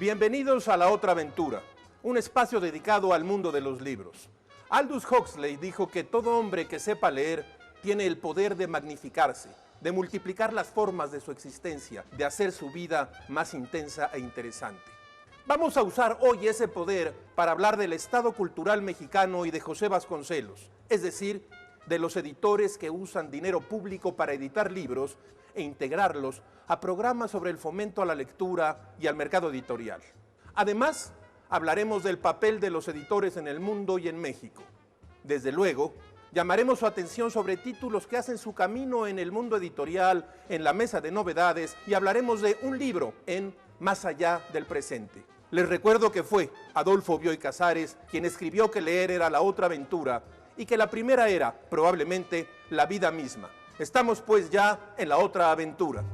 Bienvenidos a La Otra Aventura, un espacio dedicado al mundo de los libros. Aldous Huxley dijo que todo hombre que sepa leer tiene el poder de magnificarse, de multiplicar las formas de su existencia, de hacer su vida más intensa e interesante. Vamos a usar hoy ese poder para hablar del estado cultural mexicano y de José Vasconcelos, es decir, de los editores que usan dinero público para editar libros e integrarlos a programas sobre el fomento a la lectura y al mercado editorial. Además, hablaremos del papel de los editores en el mundo y en México. Desde luego, llamaremos su atención sobre títulos que hacen su camino en el mundo editorial, en la mesa de novedades, y hablaremos de un libro en Más allá del presente. Les recuerdo que fue Adolfo Bioy Casares quien escribió que leer era la otra aventura y que la primera era, probablemente, la vida misma. Estamos pues ya en la otra aventura.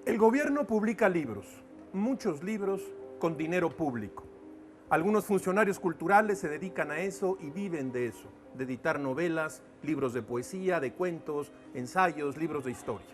El gobierno publica libros, muchos libros con dinero público. Algunos funcionarios culturales se dedican a eso y viven de eso, de editar novelas, libros de poesía, de cuentos, ensayos, libros de historia.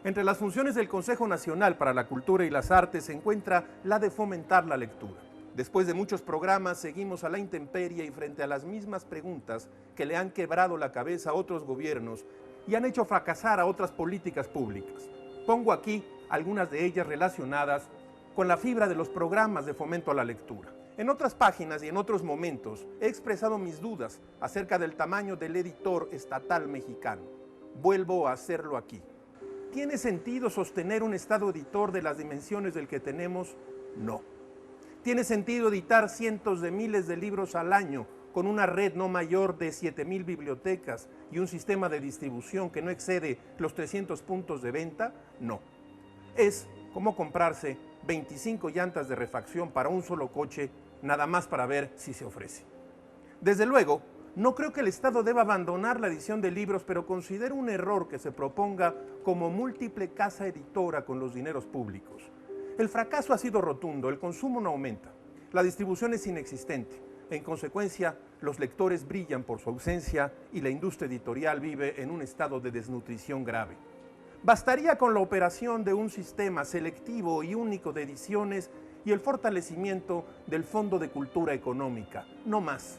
Entre las funciones del Consejo Nacional para la Cultura y las Artes se encuentra la de fomentar la lectura. Después de muchos programas seguimos a la intemperie y frente a las mismas preguntas que le han quebrado la cabeza a otros gobiernos y han hecho fracasar a otras políticas públicas. Pongo aquí algunas de ellas relacionadas con la fibra de los programas de fomento a la lectura. En otras páginas y en otros momentos he expresado mis dudas acerca del tamaño del editor estatal mexicano. Vuelvo a hacerlo aquí. ¿Tiene sentido sostener un estado editor de las dimensiones del que tenemos? No. ¿Tiene sentido editar cientos de miles de libros al año con una red no mayor de 7,000 bibliotecas y un sistema de distribución que no excede los 300 puntos de venta? No. Es como comprarse 25 llantas de refacción para un solo coche, nada más para ver si se ofrece. Desde luego, no creo que el Estado deba abandonar la edición de libros, pero considero un error que se proponga como múltiple casa editora con los dineros públicos. El fracaso ha sido rotundo, el consumo no aumenta, la distribución es inexistente. En consecuencia, los lectores brillan por su ausencia y la industria editorial vive en un estado de desnutrición grave. Bastaría con la operación de un sistema selectivo y único de ediciones y el fortalecimiento del Fondo de Cultura Económica, no más.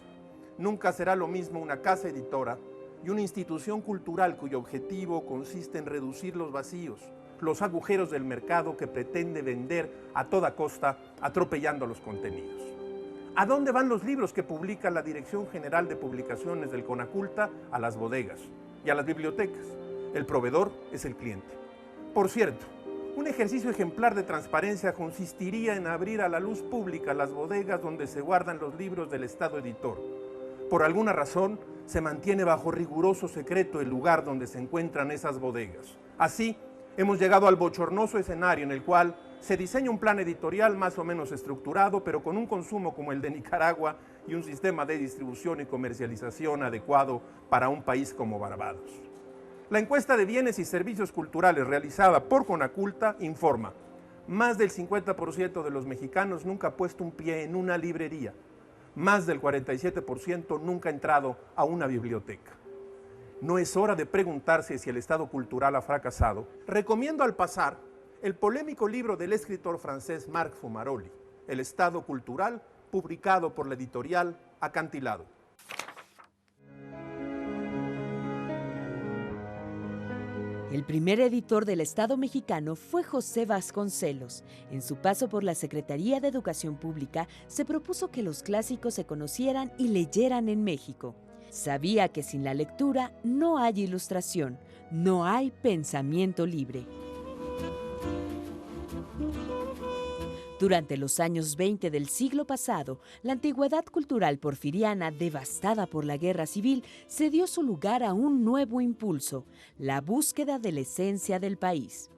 Nunca será lo mismo una casa editora y una institución cultural cuyo objetivo consiste en reducir los vacíos, los agujeros del mercado que pretende vender a toda costa, atropellando los contenidos. ¿A dónde van los libros que publica la Dirección General de Publicaciones del Conaculta? A las bodegas y a las bibliotecas. El proveedor es el cliente. Por cierto, un ejercicio ejemplar de transparencia consistiría en abrir a la luz pública las bodegas donde se guardan los libros del Estado editor. Por alguna razón, se mantiene bajo riguroso secreto el lugar donde se encuentran esas bodegas. Así, hemos llegado al bochornoso escenario en el cual se diseña un plan editorial más o menos estructurado, pero con un consumo como el de Nicaragua y un sistema de distribución y comercialización adecuado para un país como Barbados. La encuesta de bienes y servicios culturales realizada por Conaculta informa: más del 50% de los mexicanos nunca ha puesto un pie en una librería. Más del 47% nunca ha entrado a una biblioteca. ¿No es hora de preguntarse si el Estado cultural ha fracasado? Recomiendo al pasar el polémico libro del escritor francés Marc Fumaroli, El Estado Cultural, publicado por la editorial Acantilado. El primer editor del Estado mexicano fue José Vasconcelos. En su paso por la Secretaría de Educación Pública, se propuso que los clásicos se conocieran y leyeran en México. Sabía que sin la lectura no hay ilustración, no hay pensamiento libre. Durante los años 20 del siglo pasado, la antigüedad cultural porfiriana, devastada por la guerra civil, cedió su lugar a un nuevo impulso, la búsqueda de la esencia del país.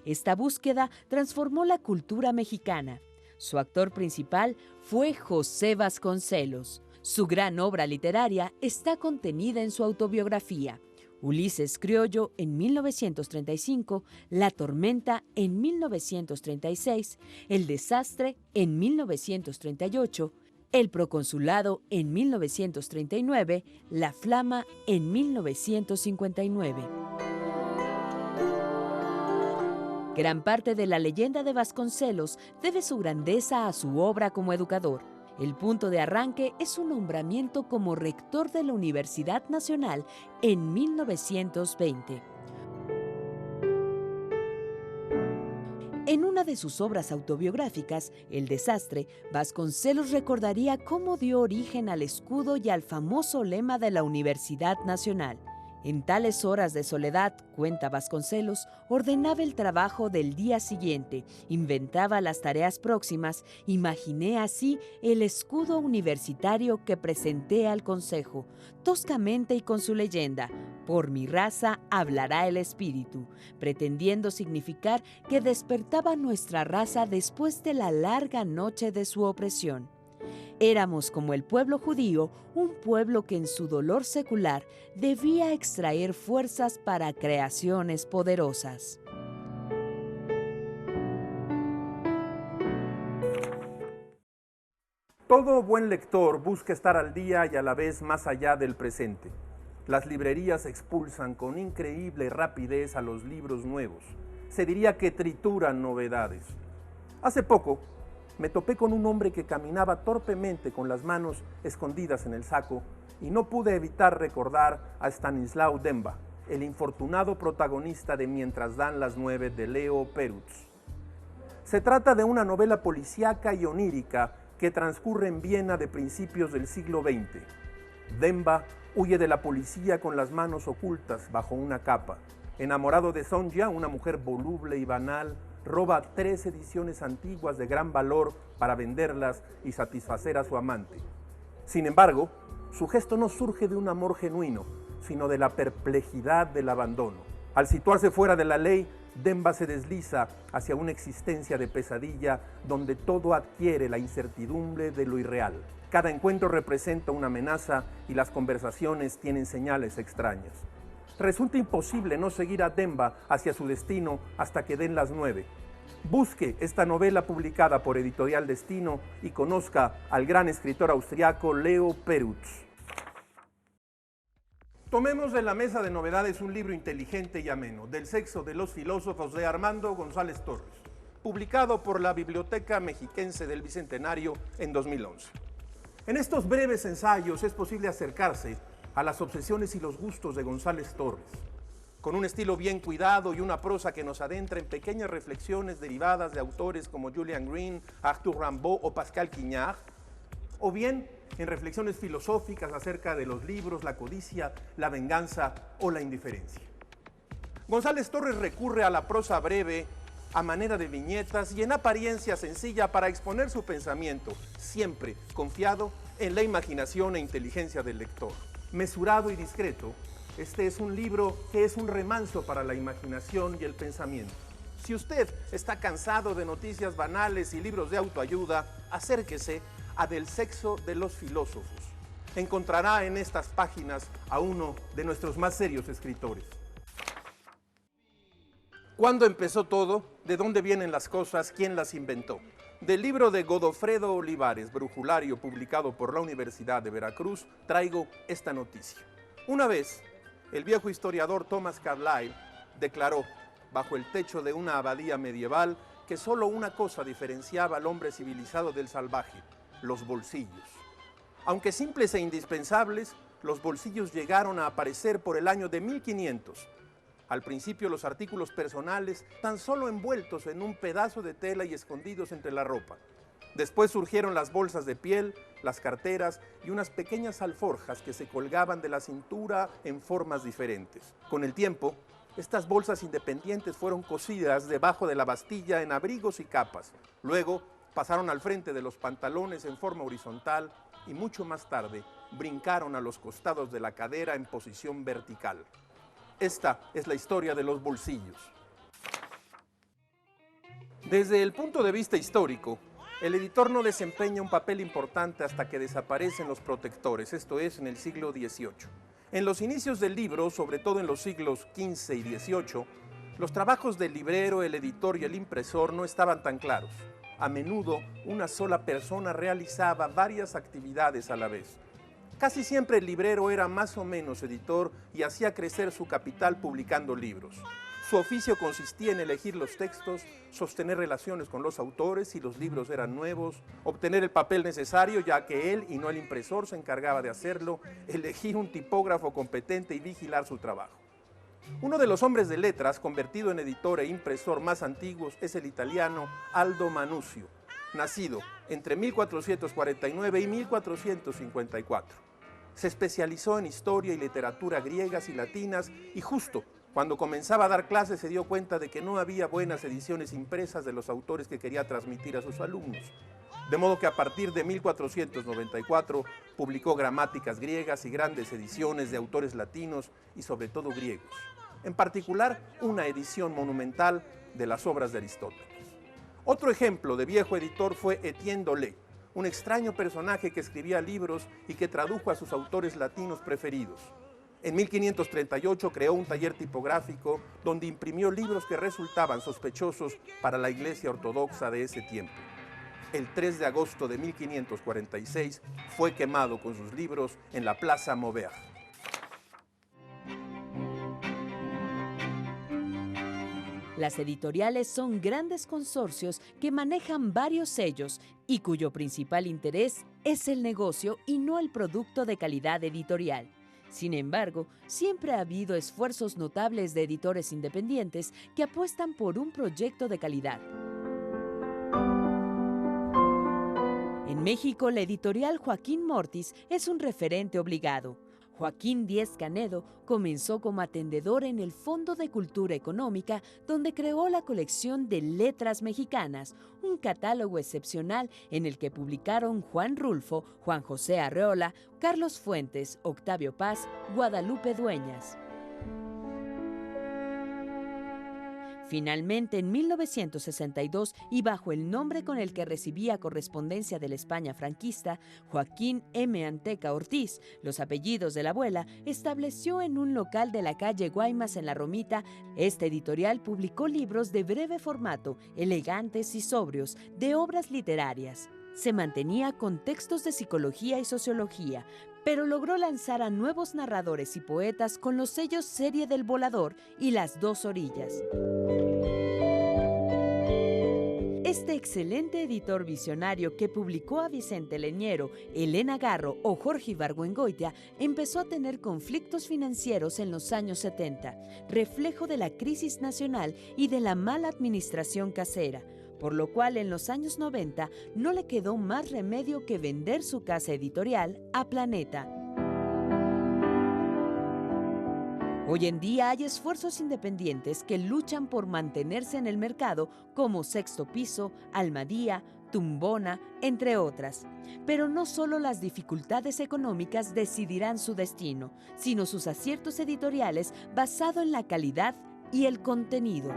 Esta búsqueda transformó la cultura mexicana. Su actor principal fue José Vasconcelos. Su gran obra literaria está contenida en su autobiografía. Ulises Criollo en 1935, La Tormenta en 1936, El Desastre en 1938, el proconsulado en 1939, la flama en 1959. Gran parte de la leyenda de Vasconcelos debe su grandeza a su obra como educador. El punto de arranque es su nombramiento como rector de la Universidad Nacional en 1920. En una de sus obras autobiográficas, El desastre, Vasconcelos recordaría cómo dio origen al escudo y al famoso lema de la Universidad Nacional. En tales horas de soledad, cuenta Vasconcelos, ordenaba el trabajo del día siguiente, inventaba las tareas próximas, imaginé así el escudo universitario que presenté al Consejo, toscamente y con su leyenda, por mi raza hablará el espíritu, pretendiendo significar que despertaba nuestra raza después de la larga noche de su opresión. Éramos como el pueblo judío, un pueblo que en su dolor secular debía extraer fuerzas para creaciones poderosas. Todo buen lector busca estar al día y a la vez más allá del presente. Las librerías expulsan con increíble rapidez a los libros nuevos. Se diría que trituran novedades. Hace poco me topé con un hombre que caminaba torpemente con las manos escondidas en el saco y no pude evitar recordar a Stanislaw Dembá, el infortunado protagonista de Mientras dan las 9 de Leo Perutz. Se trata de una novela policíaca y onírica que transcurre en Viena de principios del siglo XX. Dembá huye de la policía con las manos ocultas bajo una capa. Enamorado de Sonja, una mujer voluble y banal, roba 3 ediciones antiguas de gran valor para venderlas y satisfacer a su amante. Sin embargo, su gesto no surge de un amor genuino, sino de la perplejidad del abandono. Al situarse fuera de la ley, Dembá se desliza hacia una existencia de pesadilla donde todo adquiere la incertidumbre de lo irreal. Cada encuentro representa una amenaza y las conversaciones tienen señales extrañas. Resulta imposible no seguir a Dembá hacia su destino hasta que den las 9. Busque esta novela publicada por Editorial Destino y conozca al gran escritor austriaco Leo Perutz. Tomemos de la mesa de novedades un libro inteligente y ameno, Del sexo de los filósofos, de Armando González Torres, publicado por la Biblioteca Mexiquense del Bicentenario en 2011. En estos breves ensayos es posible acercarse a las obsesiones y los gustos de González Torres, con un estilo bien cuidado y una prosa que nos adentra en pequeñas reflexiones derivadas de autores como Julian Green, Arthur Rimbaud o Pascal Quignard, o bien en reflexiones filosóficas acerca de los libros, la codicia, la venganza o la indiferencia. González Torres recurre a la prosa breve a manera de viñetas y en apariencia sencilla para exponer su pensamiento, siempre confiado en la imaginación e inteligencia del lector. Mesurado y discreto, este es un libro que es un remanso para la imaginación y el pensamiento. Si usted está cansado de noticias banales y libros de autoayuda, acérquese a Del sexo de los filósofos. Encontrará en estas páginas a uno de nuestros más serios escritores. ¿Cuándo empezó todo? ¿De dónde vienen las cosas? ¿Quién las inventó? Del libro de Godofredo Olivares, Brujulario, publicado por la Universidad de Veracruz, traigo esta noticia. Una vez, el viejo historiador Thomas Carlyle declaró, bajo el techo de una abadía medieval, que solo una cosa diferenciaba al hombre civilizado del salvaje: los bolsillos. Aunque simples e indispensables, los bolsillos llegaron a aparecer por el año de 1500. Al principio los artículos personales tan solo envueltos en un pedazo de tela y escondidos entre la ropa. Después surgieron las bolsas de piel, las carteras y unas pequeñas alforjas que se colgaban de la cintura en formas diferentes. Con el tiempo, estas bolsas independientes fueron cosidas debajo de la bastilla en abrigos y capas. Luego pasaron al frente de los pantalones en forma horizontal y mucho más tarde brincaron a los costados de la cadera en posición vertical. Esta es la historia de los bolsillos. Desde el punto de vista histórico, el editor no desempeña un papel importante hasta que desaparecen los protectores, esto es, en el siglo XVIII. En los inicios del libro, sobre todo en los siglos XV y XVIII, los trabajos del librero, el editor y el impresor no estaban tan claros. A menudo, una sola persona realizaba varias actividades a la vez. Casi siempre el librero era más o menos editor y hacía crecer su capital publicando libros. Su oficio consistía en elegir los textos, sostener relaciones con los autores si los libros eran nuevos, obtener el papel necesario ya que él y no el impresor se encargaba de hacerlo, elegir un tipógrafo competente y vigilar su trabajo. Uno de los hombres de letras convertido en editor e impresor más antiguos es el italiano Aldo Manuzio, nacido entre 1449 y 1454. Se especializó en historia y literatura griegas y latinas y justo cuando comenzaba a dar clases se dio cuenta de que no había buenas ediciones impresas de los autores que quería transmitir a sus alumnos. De modo que a partir de 1494 publicó gramáticas griegas y grandes ediciones de autores latinos y sobre todo griegos. En particular, una edición monumental de las obras de Aristóteles. Otro ejemplo de viejo editor fue Etienne Dolet, un extraño personaje que escribía libros y que tradujo a sus autores latinos preferidos. En 1538 creó un taller tipográfico donde imprimió libros que resultaban sospechosos para la Iglesia ortodoxa de ese tiempo. El 3 de agosto de 1546 fue quemado con sus libros en la Plaza Maubert. Las editoriales son grandes consorcios que manejan varios sellos y cuyo principal interés es el negocio y no el producto de calidad editorial. Sin embargo, siempre ha habido esfuerzos notables de editores independientes que apuestan por un proyecto de calidad. En México, la editorial Joaquín Mortis es un referente obligado. Joaquín Díez Canedo comenzó como atendedor en el Fondo de Cultura Económica, donde creó la colección de Letras Mexicanas, un catálogo excepcional en el que publicaron Juan Rulfo, Juan José Arreola, Carlos Fuentes, Octavio Paz, Guadalupe Dueñas. Finalmente, en 1962, y bajo el nombre con el que recibía correspondencia de la España franquista, Joaquín M. Anteca Ortiz, los apellidos de la abuela, estableció en un local de la calle Guaymas en La Romita. Este editorial publicó libros de breve formato, elegantes y sobrios, de obras literarias. Se mantenía con textos de psicología y sociología, pero logró lanzar a nuevos narradores y poetas con los sellos Serie del Volador y Las Dos Orillas. Este excelente editor visionario que publicó a Vicente Leñero, Elena Garro o Jorge Ibargüengoitia empezó a tener conflictos financieros en los años 70, reflejo de la crisis nacional y de la mala administración casera, por lo cual en los años 90 no le quedó más remedio que vender su casa editorial a Planeta. Hoy en día hay esfuerzos independientes que luchan por mantenerse en el mercado como Sexto Piso, Almadía, Tumbona, entre otras. Pero no solo las dificultades económicas decidirán su destino, sino sus aciertos editoriales basados en la calidad y el contenido.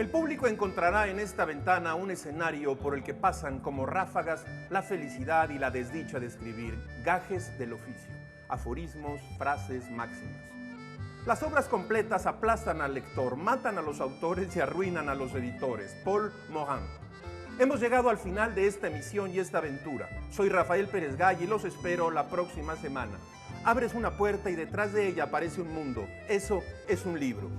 El público encontrará en esta ventana un escenario por el que pasan como ráfagas la felicidad y la desdicha de escribir, gajes del oficio, aforismos, frases, máximas. Las obras completas aplastan al lector, matan a los autores y arruinan a los editores. Paul Morand. Hemos llegado al final de esta emisión y esta aventura. Soy Rafael Pérez Gay y los espero la próxima semana. Abres una puerta y detrás de ella aparece un mundo. Eso es un libro.